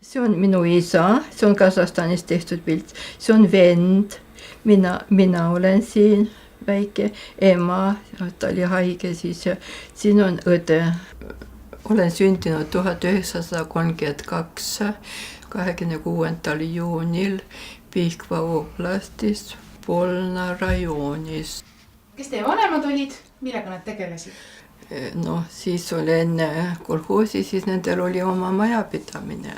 See on minu isa, see on Kasahstanis tehtud pilt, see on vend, mina olen siin väike, ema, ta oli haige siis ja siin on õde. Olen sündinud 1932, 26. juunil Pihkva oblastis, Polna rajoonis. Kes teie vanemad olid, millega nad tegelesid? No siis oli enne kolhoosi, siis nendel oli oma majapidamine.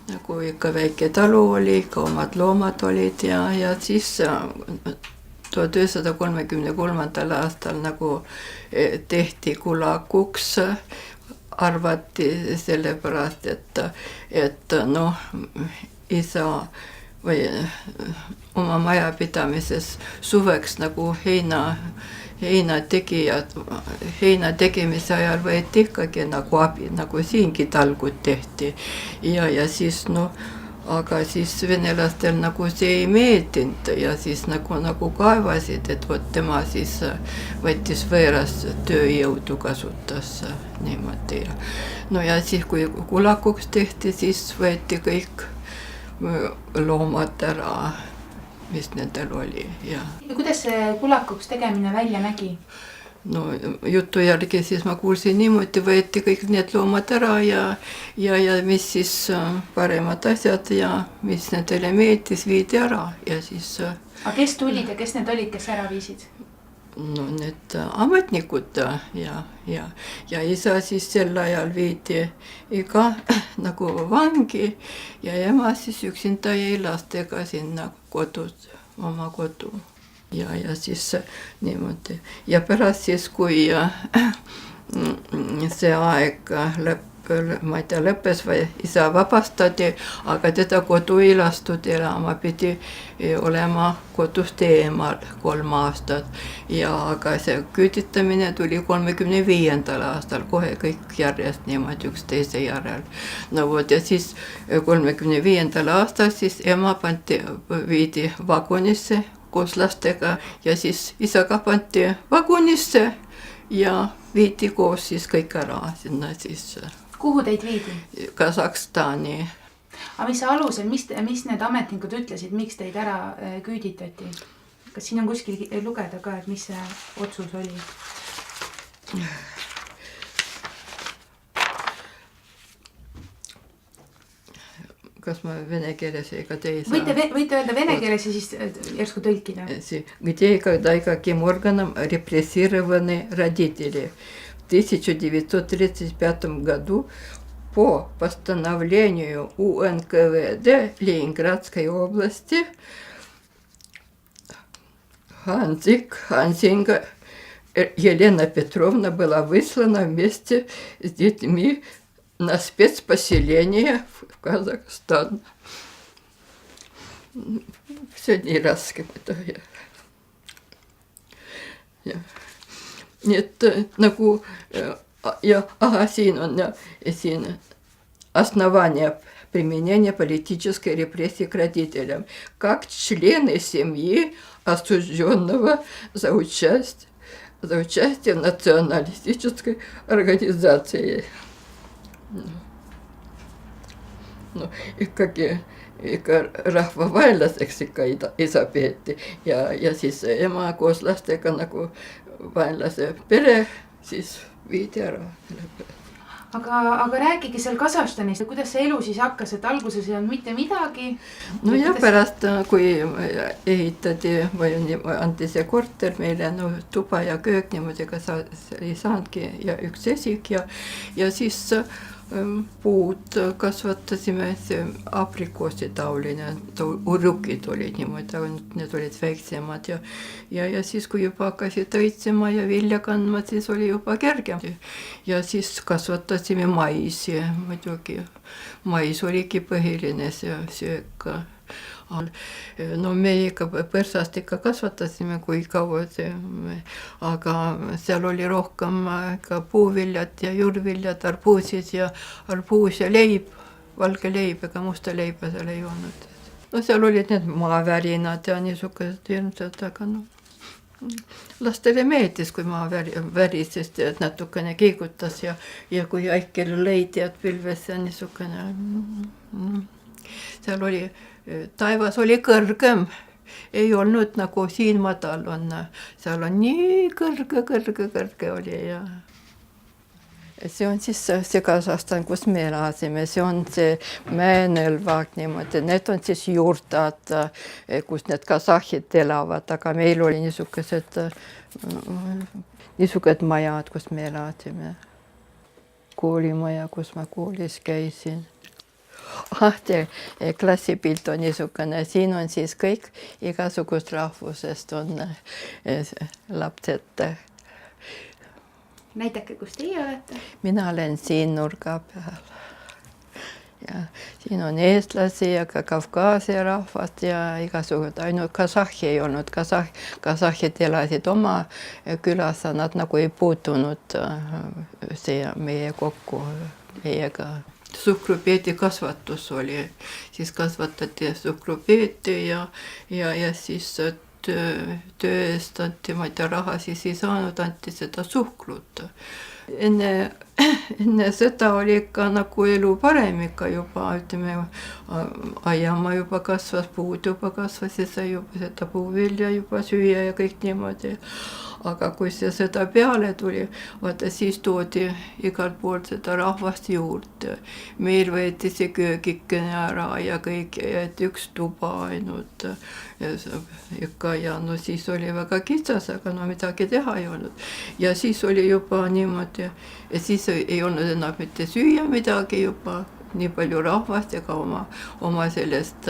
Nagu ikka väike talu oli, ka omad loomad olid ja siis 1933. aastal nagu tehti kulakuks, arvati sellepärast, et noh, isa või oma majapidamises suveks nagu heina tegemise ajal võeti ikkagi nagu abi, nagu siingi talgud tehti ja siis noh, aga siis venelastel nagu see ei meeldinud ja siis nagu kaevasid, et vot tema siis võttis võõras tööjõudu kasutas niimoodi ja no ja siis kui kulakuks tehti, siis võeti kõik loomad ära, mis nendel oli ja kuidas see kulakuks tegemine välja nägi? No jutu järgi siis ma kuulsin niimoodi, võeti kõik need loomad ära ja mis siis paremad asjad ja mis nendele meeldis, viidi ära ja siis aga kes tulid ja kes need olid, kes ära viisid? No need ametnikud ja isa siis sel ajal viidi iga nagu vangi ja ema siis üksinda jäi lastega sinna kodus, oma kodu. Ja siis niimoodi. Ja pärast siis, kui see aeg lõppes või isa vabastati, aga teda kodu ei lastud elama, pidi olema kodust eemal 3 aastat. Ja aga see küüditamine tuli 35. aastal, kohe kõik järjest niimoodi üksteise järel. No vot ja siis 35. aastal siis ema viidi vagunisse koos lastega ja siis isaga pandi vagunisse ja viidi koos siis kõik ära sinna siis. Kuhu teid viidi? Kasahstani. Aga mis alusel, mis need ametnikud ütlesid, miks teid ära küüditati? Kas siin on kuskil lugeda ka, et mis see otsus oli? Kas ma vene keeles ega te ei saa? Võite öelda vene keeles ja siis järsku tõlkida. Где и когда и каким органом репрессированы родители. В 1935 году по постановлению УНКВД Ленинградской области Хансинга Елена Петровна была выслана вместе с детьми на спецпоселение в Казахстан. Сегодня рассказываю. Нет, nagu siin on siin основание применения политической репрессии к родителям, как члены семьи осужденного за участие в националистической организации. No, ikka rahvavaenlaseks ikka isa peeti ja siis ema koos lastega nagu vaenlase pere siis viidi ära. Aga rääkige seal Kasahstanis, kuidas see elu siis hakkas, et alguses ei olnud mitte midagi? No ja pärast, kui ehitati või andi see korter meile, no tuba ja köök niimoodi, ega ei saanudki ja üks esik ja siis puud kasvatasime, see aprikoosi tauline, urukid olid niimoodi, need olid väiksemad ja siis, kui juba hakkasid õitsema ja vilja kandma, siis oli juba kergem. Ja siis kasvatasime maisi, muidugi. Mais oligi põhiline söök. No me ikka põrsast ikka kasvatasime, kui kaua aga seal oli rohkem ka puuviljad ja juurviljad, arbuusid ja arbuus ja leib, valge leib, ega musta leiba seal ei olnud. No seal olid need maavärinad ja niisugused ilmselt, aga no Lastele meeldis, kui ma värises, et natukene kiigutas ja kui Aikkel lõi tead pilves ja niisugune, seal oli, taevas oli kõrgem, ei olnud nagu siin madal on, seal on nii kõrge oli ja see on siis see Kasahstan, kus me elasime, see on see mäenõlvak niimoodi, need on siis juurtad, kus need kasahhid elavad, aga meil oli niisugused majad, kus me elasime. Koolimaja, kus ma koolis käisin. Klassipilt on niisugune, siin on siis kõik igasugust rahvusest on lapsed. Näidake, kus teie olete? Mina olen siin nurga peal. Ja siin on eestlasi ja ka Kavkaasia rahvast ja igasugused, ainult kasahhi ei olnud. Kasahhid elasid oma külas, nad nagu ei puutunud meie kokku meiega. Suhkrupeedi kasvatus oli, siis kasvatati suhkrupeedi ja siis töö eest anti, ma ei tea, raha siis ei saanud, anti seda suhkrut. Enne seda oli ikka nagu elu parem ikka juba, ütleme, aiamaa juba kasvas, puud juba kasvas ja sai juba seda puuvilja juba süüa ja kõik niimoodi. Aga kui see sõda peale tuli, vaata siis toodi igalt poolt seda rahvast juurde. Meil võeti see köögikene ära ja kõik, et üks tuba ainult ikka ja no siis oli väga kitsas, aga no midagi teha ei olnud. Ja siis oli juba niimoodi, et siis ei olnud enam mitte süüa midagi juba, nii palju rahvast ega oma sellest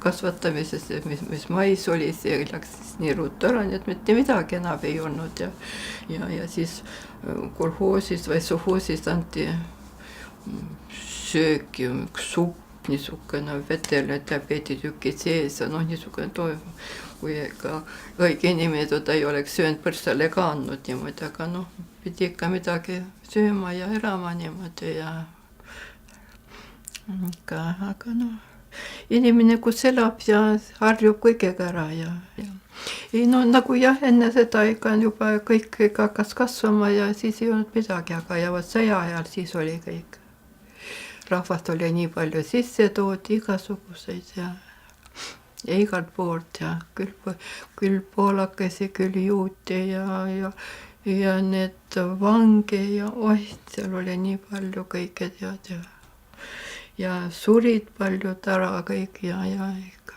kasvatamisest, mis mais oli, see läks siis nii ruttu ära, nii et mitte midagi enam ei olnud ja siis kolhoosis või sovhoosis anti sööki, üks supp, niisugune veteled ja peeditükid sees ja noh, niisugune toimub, kui ka õige inimene teda ei oleks söönud põrstale ka andnud niimoodi, aga noh, pidi ikka midagi sööma ja elama niimoodi ja aga noh, inimene, kus elab ja harjub kõigega ära ja. Ei no nagu jah, enne seda ikka juba kõik hakkas kasvama ja siis ei olnud midagi, aga ja vot sõja ajal siis oli kõik. Rahvast oli nii palju sisse toodi, igasuguseid ja igalt poolt ja küll poolakesi, küll juute ja need vange ja seal oli nii palju kõike tead ja surid paljud ära kõik ja ikka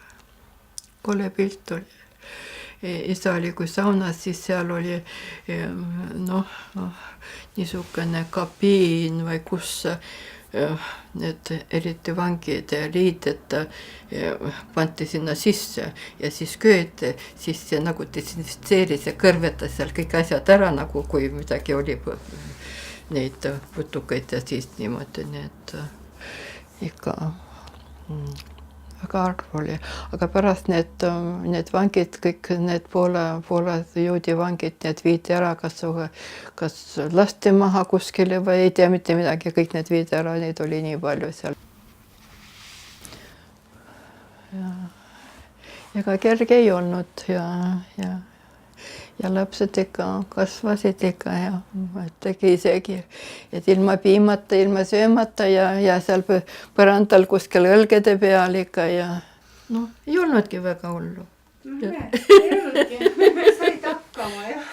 kole pilt oli. Isa oli kui saunas, siis seal oli niisugune kabiin või kus need eriti vangide riided panti sinna sisse ja siis kööti, siis see nagu desinfitseeris ja kõrvetas seal kõik asjad ära, nagu kui midagi oli neid putukaid ja siis niimoodi need ikka väga harv oli, aga pärast need vangid, kõik need Poola juudi vangid, need viidi ära, kas lasti maha kuskile või ei tea mitte midagi, kõik need viidi ära, neid oli nii palju seal. Ega kerge ei olnud ja lapsed ikka kasvasid ikka ja tegi isegi, et ilma piimata, ilma söömata ja seal põrandal kuskil õlgede peal ikka ja noh, ei olnudki väga hullu. Ei olnudki, said hakkama jah.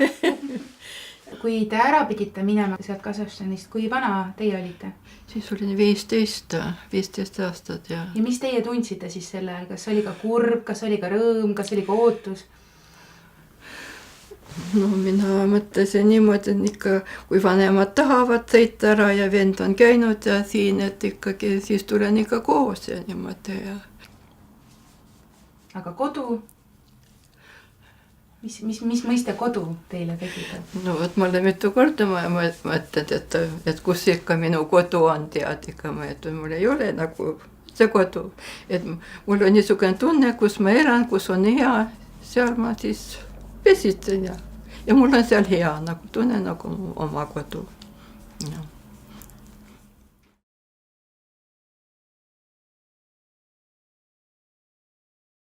Kui te ära pidite minema sealt Kasahstanist, kui vana teie olite? Siis olin 15 aastat ja mis teie tundsite siis selle ajal, kas oli ka kurb, kas oli ka rõõm, kas oli ka ootus? No mina mõtlesin niimoodi, et ikka kui vanemad tahavad sõita ära ja vend on käinud ja siin, et ikkagi siis tulen ikka koos ja niimoodi ja. Aga kodu? Mis mõiste kodu teile tegid? No vot, ma olen mitu korda mõtlenud, et kus ikka minu kodu on, tead ikka, et mul ei ole nagu see kodu. Et mul on niisugune tunne, kus ma elan, kus on hea, seal ma siis pesitsen ja mul on seal hea, nagu tunne nagu oma kodu. Ja.